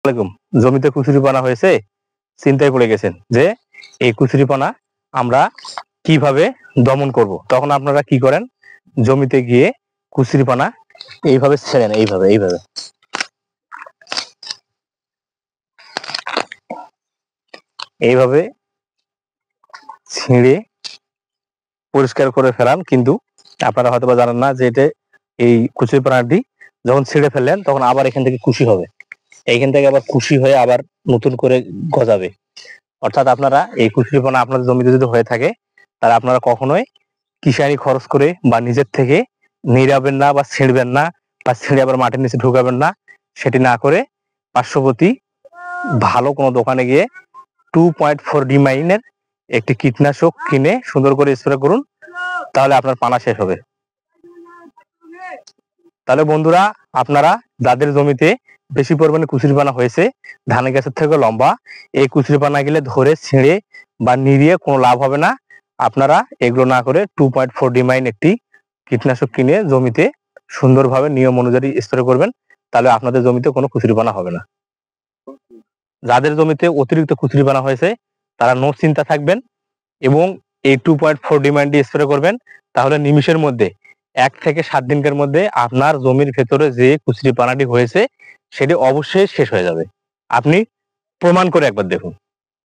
আসসালামু আলাইকুম। জমিতে কুচুরিপানা হয়েছে, চিন্তায় পড়ে গেছেন যে এই কুচুরিপানা আমরা কিভাবে দমন করব। তখন আপনারা কি করেন, জমিতে গিয়ে কুচুরিপানা এইভাবে ছেড়েন, এইভাবে এইভাবে এইভাবে ছিঁড়ে পরিষ্কার করে ফেলান। কিন্তু আপনারা হয়তো বা জানেন না যে এটা এই কুচুরিপানাটি যখন ছিঁড়ে ফেললেন তখন আবার এখান থেকে কুশি হবে, এইখান থেকে আবার কুশি হয়ে আবার নতুন করে গজাবে। অর্থাৎ আপনারা এই কুচুরিপানা আপনাদের জমিতে যদি হয়ে থাকে তাহলে আপনারা কখনোই কিষানি খরচ করে বা নিজের থেকে নিড়াবেন না বা ছিঁড়বেন না, বা ছিঁড়ে আবার মাটির নিচে ঢুকাবেন না। সেটি না করে পার্শ্ববর্তী ভালো কোনো দোকানে গিয়ে 2.4 ডিমাইনের একটি কীটনাশক কিনে সুন্দর করে স্প্রে করুন, তাহলে আপনার পানা শেষ হবে। তাহলে বন্ধুরা, আপনারা যাদের জমিতে বেশি পরিমাণে কুচুরিপানা হয়েছে, ধানের গাছের থেকে লম্বা, এই কুচুরিপানা গেলে ধরে ছিঁড়ে বা নিড়িয়ে কোনো লাভ হবে না। আপনারা এগুলো না করে 2.4 ডিমাইন একটি কীটনাশক কিনে জমিতে সুন্দরভাবে নিয়ম অনুযায়ী স্প্রে করবেন, তাহলে আপনাদের জমিতে কোনো কুচুরিপানা হবে না। যাদের জমিতে অতিরিক্ত কুচুরিপানা হয়েছে তারা চিন্তা থাকবেন এবং এই 2.4 ডিমাইনটি স্প্রে করবেন, তাহলে নিমিষের মধ্যে 1 থেকে 7 দিনের মধ্যে আপনার জমির ভেতরে যে কুচুরিপানাটি হয়েছে সেটি অবশ্যই শেষ হয়ে যাবে। আপনি প্রমাণ করে একবার দেখুন।